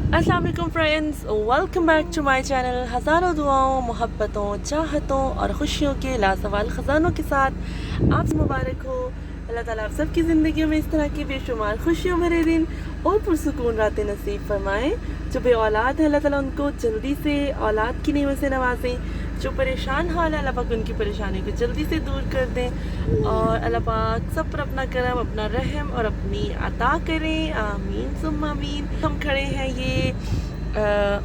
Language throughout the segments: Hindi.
अस्सलाम वालेकुम friends, welcome back to my channel. हज़ारों दुआओं, मोहब्बतों, चाहतों और खुशियों के लाजवाल ख़जानों के साथ आप मुबारक हो। अल्लाह ताला आप सबकी ज़िंदगी में इस तरह की बेशुमार खुशियों भरे दिन और पुरसुकून रातें नसीब फरमाएँ। जो बे औलाद है अल्लाह ताला उनको जल्दी से औलाद की नेमत से नवाजें। जो परेशान हाल है अल्लाह पाक उनकी परेशानी को जल्दी से दूर कर दें और अल्लाह पाक सब पर अपना करम, अपना रहम और अपनी अता करें। आमीन सुम्मा आमीन। हम खड़े हैं ये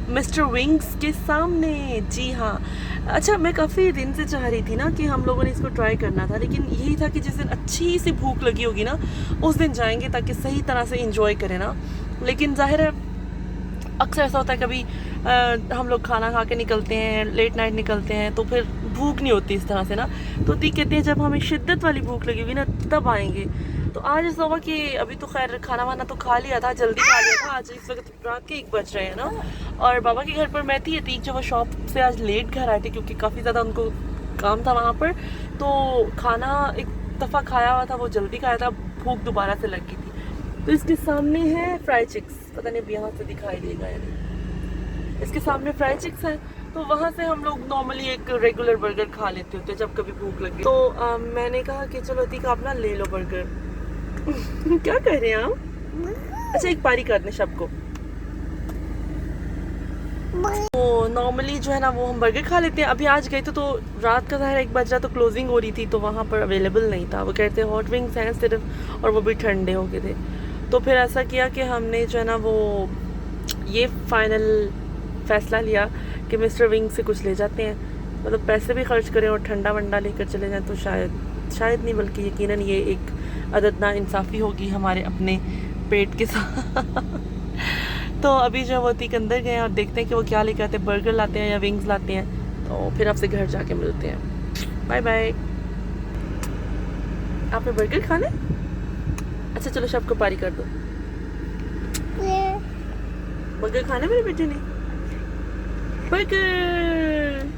मिस्टर विंग्स के सामने। जी हाँ, अच्छा, मैं काफ़ी दिन से चाह रही थी ना कि हम लोगों ने इसको ट्राई करना था, लेकिन यही था कि जिस दिन अच्छी सी भूख लगी होगी ना उस दिन जाएंगे ताकि सही तरह से इंजॉय करें ना। लेकिन जाहिर है अक्सर ऐसा होता है, कभी हम लोग खाना खा के निकलते हैं, लेट नाइट निकलते हैं, तो फिर भूख नहीं होती इस तरह से ना। तो दी कहते हैं जब हमें शिद्दत वाली भूख लगी हुई ना तब आएंगे। तो आज ऐसा हुआ कि अभी तो खैर खाना वाना तो खा लिया था, जल्दी खा लिया था। आज इस वक्त रात के 1 बज रहे हैं ना, और बाबा के घर पर मैं थी अतीक जब वो शॉप से आज लेट घर आए थे क्योंकि काफ़ी ज़्यादा उनको काम था वहाँ पर। तो खाना एक दफ़ा खाया हुआ था, वो जल्दी खाया था, भूख दोबारा से लगी थी। तो इसके सामने है फ्राई चिक्स, पता नहीं अब यहाँ से दिखाई देगा या नहीं। इसके सामने फ्राई चिक्स है, तो वहाँ से हम लोग नॉर्मली एक रेगुलर बर्गर खा लेते होते जब कभी भूख लगे। तो मैंने कहा कि चलो अतीक आप ना ले लो बर्गर। क्या कह रहे हैं आप? अच्छा, एक पारी कर दें सबको। तो नॉर्मली जो है ना वो हम बर्गर खा लेते हैं। अभी आज गए तो रात का ज़ाहिर 1 बज रहा, तो क्लोजिंग हो रही थी, तो वहाँ पर अवेलेबल नहीं था। वो कहते हैं हॉट विंग्स हैं सिर्फ, और वो भी ठंडे हो गए थे। तो फिर ऐसा किया कि हमने जो है ना वो ये फाइनल फ़ैसला लिया कि मिस्टर विंग से कुछ ले जाते हैं, मतलब पैसे भी खर्च करें और ठंडा वंडा लेकर चले जाएं, तो शायद नहीं बल्कि यकीनन ये एक अदद ना इंसाफ़ी होगी हमारे अपने पेट के साथ। तो अभी जो वो तीक अंदर गए और देखते हैं कि वो क्या लेकर आते हैं, बर्गर लाते हैं या विंग्स लाते हैं। तो फिर आपसे घर जाके मिलते हैं। Bye bye. आपने बर्गर खाने? अच्छा चलो सबको पारी कर दो। बर्गर खाने मेरे बेटे ने? बर्गर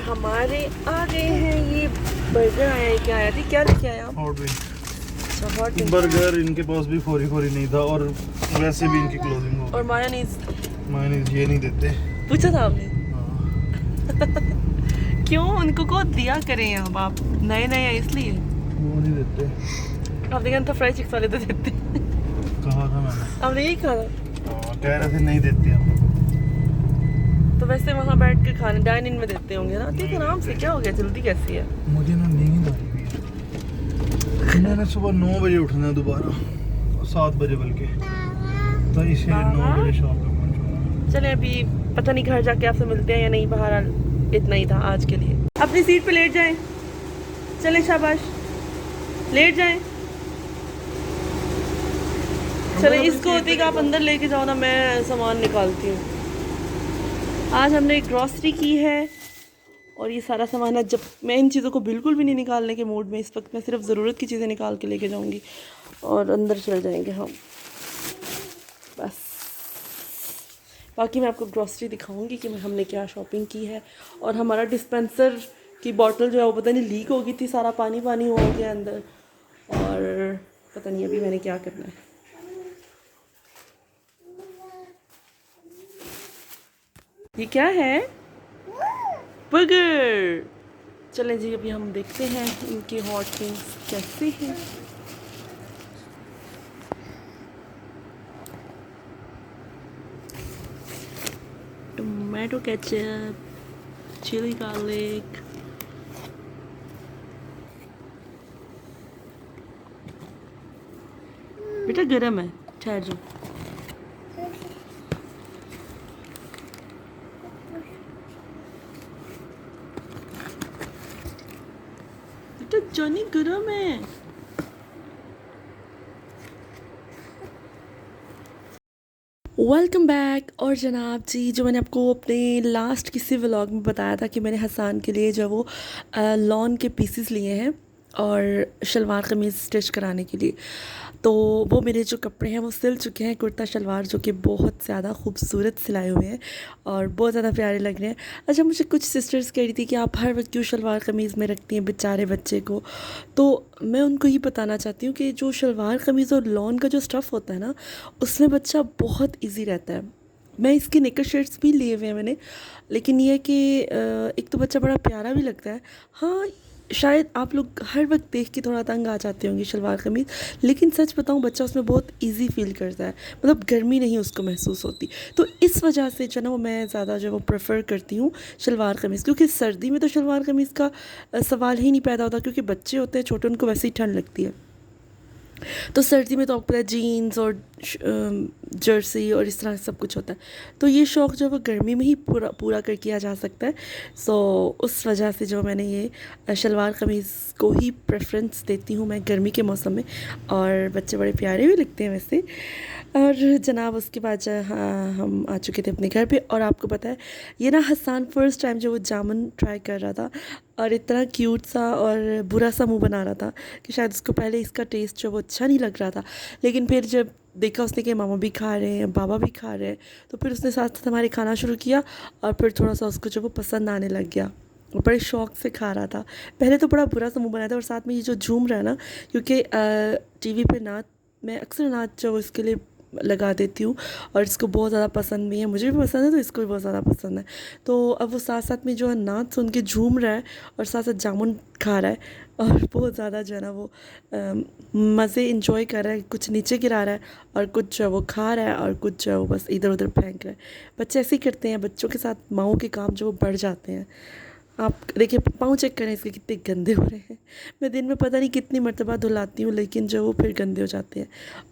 हमारे आ गए हैं। ये बर्गर आया है, क्या आया थी, क्या लेके आया आप? हॉट विंग अच्छा, हॉट विंग। बर्गर इनके पास भी फोरी फोरी नहीं था, और वैसे भी इनकी क्लोजिंग हो और गई। मायोनीज मायोनीज ये नहीं देते। पूछा था आपने? हाँ, क्यों, उनको को दिया करें अब, आप नए नए हैं इसलिए। वो नहीं देते। आप देखा था फ्राई चिक्स वाले तो देते। कहा था मैंने। आपने यही खाना? हाँ, कह रहे थे नहीं देते हम। तो वैसे वहाँ बैठ के खाने डाइन इन में देते होंगे ना। ठीक नहीं आराम से, देते। क्या हो गया, जल्दी कैसी है? मुझे ना नींद आ रही है। मैंने सुबह 9 बजे उठना है दोबारा, 7 बजे बल्कि, तो इसलिए 9 बजे शॉप पे पहुंचूंगा। चले अभी पता नहीं घर जाके आपसे मिलते हैं या नहीं। बहरहाल इतना ही था आज के लिए। अपनी सीट पे लेट जाएं। चले शाबाश, लेट जाएं। चले इसको होती कि आप अंदर लेके जाओ ना, मैं सामान निकालती हूँ। आज हमने ग्रॉसरी की है और ये सारा सामान है। जब मैं इन चीज़ों को बिल्कुल भी नहीं निकालने के मूड में इस वक्त, मैं सिर्फ ज़रूरत की चीज़ें निकाल के लेके जाऊँगी और अंदर चल जाएंगे हम बस। बाकी मैं आपको ग्रॉसरी दिखाऊंगी कि हमने क्या शॉपिंग की है। और हमारा डिस्पेंसर की बॉटल जो है वो पता नहीं लीक हो गई थी, सारा पानी पानी हो गया अंदर, और पता नहीं अभी मैंने क्या करना है। ये क्या है? बर्गर। चलें जी, अभी हम देखते हैं इनके हॉट विंग्स कैसे हैं। टोमेटो केचप, चिली गार्लिक, बेटा गरम है, ठहर जाओ। बेटा जॉनी गरम है। Welcome back. और जनाब जी, जो मैंने आपको अपने लास्ट किसी व्लॉग में बताया था कि मैंने हसान के लिए जो वो लॉन के पीसेस लिए हैं, और शलवार कमीज़ स्टिच कराने के लिए। तो वो मेरे जो कपड़े हैं वो सिल चुके हैं, कुर्ता शलवार जो कि बहुत ज़्यादा खूबसूरत सिलाए हुए हैं और बहुत ज़्यादा प्यारे लग रहे हैं। अच्छा, मुझे कुछ सिस्टर्स कह रही थी कि आप हर वक्त क्यों शलवार कमीज़ में रखती हैं बेचारे बच्चे को। तो मैं उनको ही बताना चाहती हूँ कि जो शलवार कमीज़ और लॉन का जो स्टफ़ होता है ना, उसमें बच्चा बहुत ईजी रहता है। मैं इसके नेकर शर्ट्स भी लिए हुए हैं मैंने, लेकिन ये है कि एक तो बच्चा बड़ा प्यारा भी लगता है। हाँ, शायद आप लोग हर वक्त देख के थोड़ा तंग आ जाते होंगे शलवार कमीज़, लेकिन सच बताऊं बच्चा उसमें बहुत इजी फील करता है, मतलब गर्मी नहीं उसको महसूस होती। तो इस वजह से जो ना वो मैं ज़्यादा जो वो प्रेफर करती हूँ शलवार कमीज़, क्योंकि सर्दी में तो शलवार कमीज़ का सवाल ही नहीं पैदा होता, क्योंकि बच्चे होते हैं छोटे, उनको वैसे ही ठंड लगती है। तो सर्दी में तो आपको पता है जीन्स और जर्सी और इस तरह सब कुछ होता है। तो ये शौक़ जो है वो गर्मी में ही पूरा कर किया जा सकता है। सो उस वजह से जो मैंने ये शलवार कमीज़ को ही प्रेफरेंस देती हूँ मैं गर्मी के मौसम में, और बच्चे बड़े प्यारे भी लगते हैं वैसे। और जनाब उसके बाद हाँ, हम आ चुके थे अपने घर पे, और आपको पता है ये ना हसन फ़र्स्ट टाइम जो वो जामुन ट्राई कर रहा था, और इतना क्यूट सा और बुरा सा मुंह बना रहा था कि शायद उसको पहले इसका टेस्ट जो वो अच्छा नहीं लग रहा था, लेकिन फिर जब देखा उसने कि मामा भी खा रहे हैं, बाबा भी खा रहे हैं, तो फिर उसने साथ साथ हमारे खाना शुरू किया, और फिर थोड़ा सा उसको जो वो पसंद आने लग गया। वो बड़े शौक़ से खा रहा था। पहले तो बड़ा बुरा सा मुँह बनाया था, और साथ में ये जो झूम रहा है ना, क्योंकि टीवी पे नाच, मैं अक्सर नाच जो इसके लिए लगा देती हूँ, और इसको बहुत ज़्यादा पसंद भी है, मुझे भी पसंद है तो इसको भी बहुत ज़्यादा पसंद है। तो अब वो साथ साथ में जो है नाच सुन के झूम रहा है, और साथ साथ जामुन खा रहा है, और बहुत ज़्यादा जो है ना वो मज़े इंजॉय कर रहा है। कुछ नीचे गिरा रहा है, और कुछ जो है वो खा रहा है, और कुछ जो है वो बस इधर उधर फेंक रहा है। बच्चे ऐसे ही करते हैं, बच्चों के साथ माओं के काम जो वो बढ़ जाते हैं। आप देखिए पाँव चेक करें इसके कितने गंदे हो रहे हैं। मैं दिन में पता नहीं कितनी मर्तबा धुलाती हूँ, लेकिन जो वो फिर गंदे हो जाते हैं।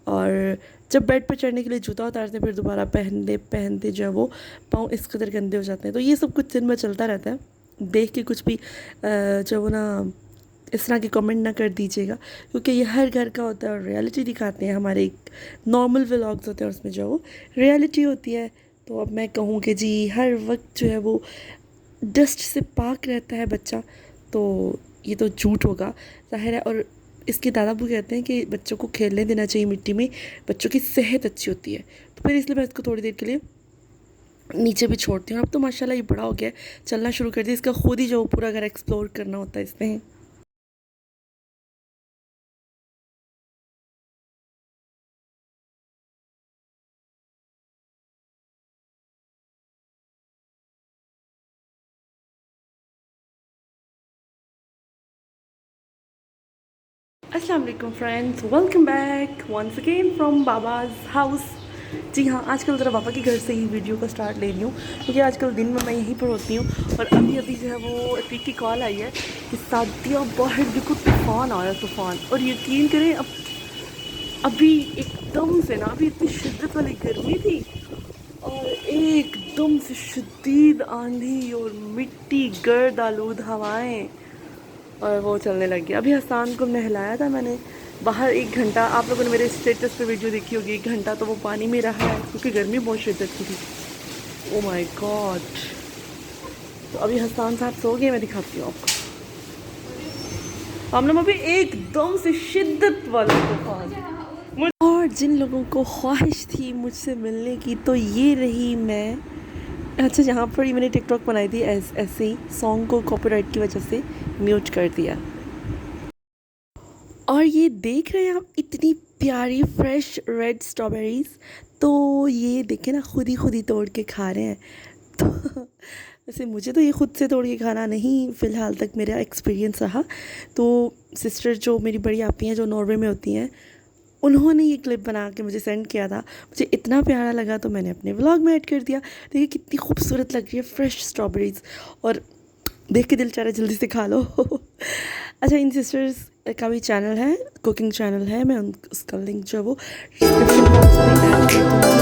और जब बेड पर चढ़ने के लिए जूता उतारते हैं, फिर दोबारा पहनते जो है वो पाँव इस कदर गंदे हो जाते हैं। तो ये सब कुछ दिन में चलता रहता है। देख के कुछ भी जो वो ना इस तरह के कमेंट ना कर दीजिएगा, क्योंकि ये हर घर का होता है, और रियलिटी दिखाते हैं। हमारे एक नॉर्मल व्लॉग्स होते हैं, उसमें जो वो रियलिटी होती है। तो अब मैं कहूँ कि जी हर वक्त जो है वो डस्ट से पाक रहता है बच्चा, तो ये तो झूठ होगा ज़ाहिर है। और इसके दादा अब्बू कहते हैं कि बच्चों को खेलने देना चाहिए मिट्टी में, बच्चों की सेहत अच्छी होती है। तो फिर इसलिए मैं इसको थोड़ी देर के लिए नीचे भी छोड़ती हूँ। अब तो माशाल्लाह ये बड़ा हो गया है, चलना शुरू कर दिया, इसका खुद ही जो पूरा घर एक्सप्लोर करना होता है इसमें। अस्सलाम वालेकुम friends, welcome back once again from Baba's house. जी हाँ, आजकल ज़रा पापा के घर से ही वीडियो का स्टार्ट ले रही हूँ, क्योंकि आजकल दिन में मैं यहीं पर होती हूँ। और अभी जो है वो अतीक की कॉल आई है कि सादिया बाहर देखो तूफ़ान आया, तूफ़ान। और यकीन करें अभी एकदम से ना, अभी इतनी शिद्दत वाली गर्मी थी, और एकदम से शदीद आंधी और मिट्टी, गर्द आलूद हवाएँ, और वो चलने लग गया। अभी हसान को नहलाया था मैंने बाहर 1 घंटा। आप लोगों ने मेरे स्टेटस पे वीडियो देखी होगी, 1 घंटा तो वो पानी में रहा है, क्योंकि गर्मी बहुत शिद्दत की थी। Oh my God. तो अभी हसान साहब सो गए, मैं दिखाती हूँ आपको। हम लोग अभी एकदम से शिद्दत वाला तूफान। और जिन लोगों को ख्वाहिश थी मुझसे मिलने की, तो ये रही मैं। अच्छा, यहाँ पर ही मैंने टिकटॉक बनाई थी, ऐसे ही सॉन्ग को कॉपीराइट की वजह से म्यूट कर दिया। और ये देख रहे हैं आप इतनी प्यारी फ्रेश रेड स्ट्रॉबेरीज़, तो ये देखें ना, खुद ही तोड़ के खा रहे हैं। तो वैसे मुझे तो ये खुद से तोड़ के खाना नहीं फ़िलहाल तक मेरा एक्सपीरियंस रहा। तो सिस्टर जो मेरी बड़ी आपी हैं, जो नॉर्वे में होती हैं, उन्होंने ये क्लिप बना के मुझे सेंड किया था। मुझे इतना प्यारा लगा तो मैंने अपने व्लॉग में ऐड कर दिया। देखिए कितनी खूबसूरत लग रही है फ्रेश स्ट्रॉबेरीज़, और देख के दिल चाह रहा है जल्दी से खा लो। अच्छा, इन सिस्टर्स का भी चैनल है, कुकिंग चैनल है, मैं उसका लिंक जो है वो डिस्क्रिप्शन बॉक्स में ऐड कर दूँगी।